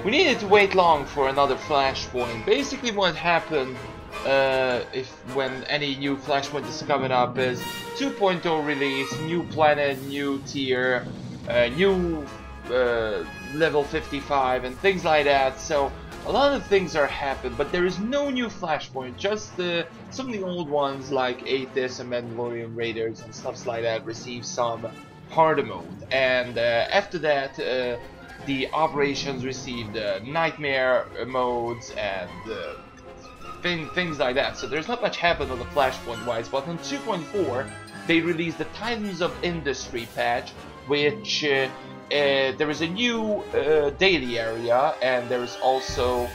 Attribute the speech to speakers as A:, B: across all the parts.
A: we needed to wait long for another Flashpoint. Basically what happened when any new Flashpoint is coming up is 2.0 release, new planet, new tier, new level 55 and things like that. So a lot of things are happening, but there is no new Flashpoint, just some of the old ones like Aethys and Mandalorian Raiders and stuff like that receive some harder mode. And after that, the operations received nightmare modes and things like that. So there's not much happened on the Flashpoint wise, but on 2.4 they released the Titans of Industry patch, which there is a new daily area, and there is also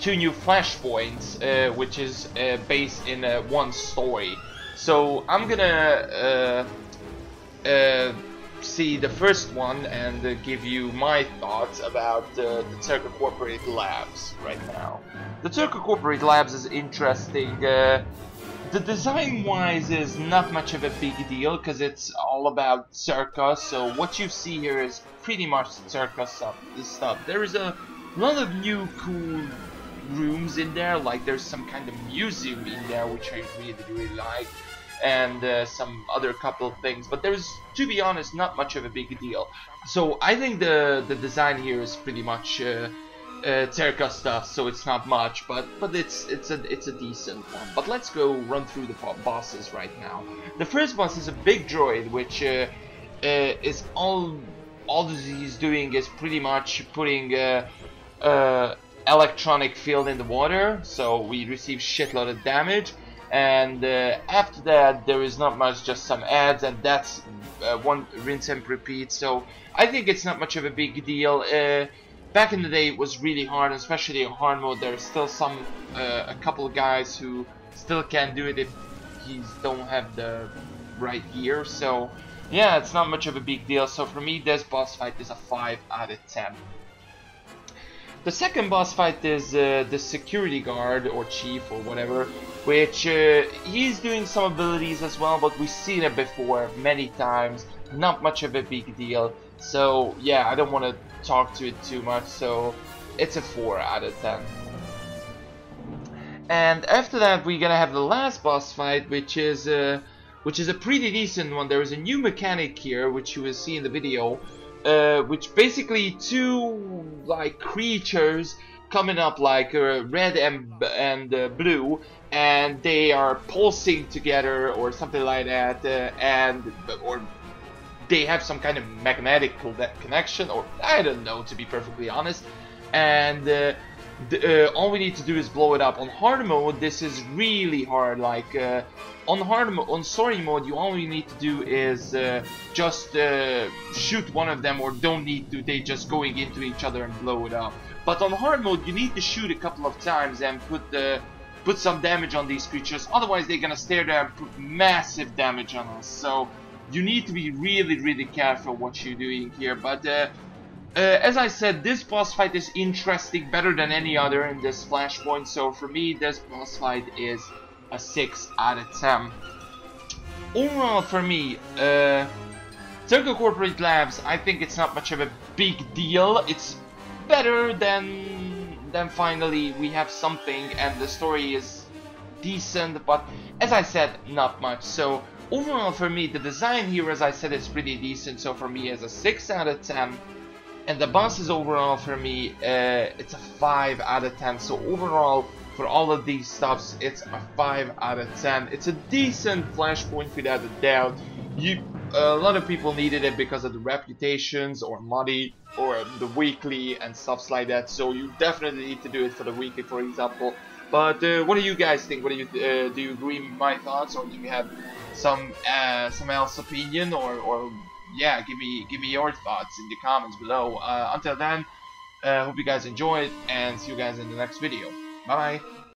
A: 2 new Flashpoints, which is based in one story. So I'm gonna see the first one and give you my thoughts about the Czerka Corporate Labs right now. The Czerka Corporate Labs is interesting. The design-wise is not much of a big deal because it's all about Czerka, so what you see here is pretty much Czerka stuff. There is a lot of new cool rooms in there, like there's some kind of museum in there which I really like, and some other couple of things, but there's, to be honest, not much of a big deal. So I think the design here is pretty much Czerka stuff, so it's not much, but it's a decent one. But let's go run through the bosses right now. The first boss is a big droid, which is all he's doing is pretty much putting electronic field in the water, so we receive shitload of damage. And after that, there is not much, just some ads, and that's one rinse and repeat. So I think it's not much of a big deal. Back in the day, it was really hard, especially in hard mode. There's still a couple of guys who still can't do it if he don't have the right gear. So yeah, it's not much of a big deal. So for me, this boss fight is a 5 out of 10. The second boss fight is the security guard or chief or whatever, which he's doing some abilities as well, but we've seen it before many times. Not much of a big deal. So yeah, I don't want to talk to it too much, so it's a 4 out of 10. And after that, we're gonna have the last boss fight, which is a pretty decent one. There is a new mechanic here, which you will see in the video, which basically 2 like creatures coming up like red and blue, and they are pulsing together or something like that, or they have some kind of magnetic connection, or I don't know, to be perfectly honest. And all we need to do is blow it up. On hard mode, this is really hard. Like on story mode, you all you need to do is just shoot one of them, or don't need to. They just going into each other and blow it up. But on hard mode, you need to shoot a couple of times and put some damage on these creatures. Otherwise, they're gonna stare there and put massive damage on us. So you need to be really careful what you're doing here. But as I said, this boss fight is interesting, better than any other in this Flashpoint. So for me, this boss fight is a 6 out of 10. Overall, for me, Czerka Corporate Labs, I think it's not much of a big deal. It's better than finally we have something, and the story is decent, but as I said, not much. So overall, for me, the design here, as I said, is pretty decent. So for me, it's a 6 out of 10. And the bosses overall, for me, it's a 5 out of 10. So overall, for all of these stuffs, it's a 5 out of 10. It's a decent Flashpoint without a doubt. A lot of people needed it because of the reputations or money or the weekly and stuff like that. So you definitely need to do it for the weekly, for example. But what do you guys think? What do you agree with my thoughts, or do you have some else opinion, or yeah, give me your thoughts in the comments below. Until then, hope you guys enjoyed, and see you guys in the next video. Bye bye.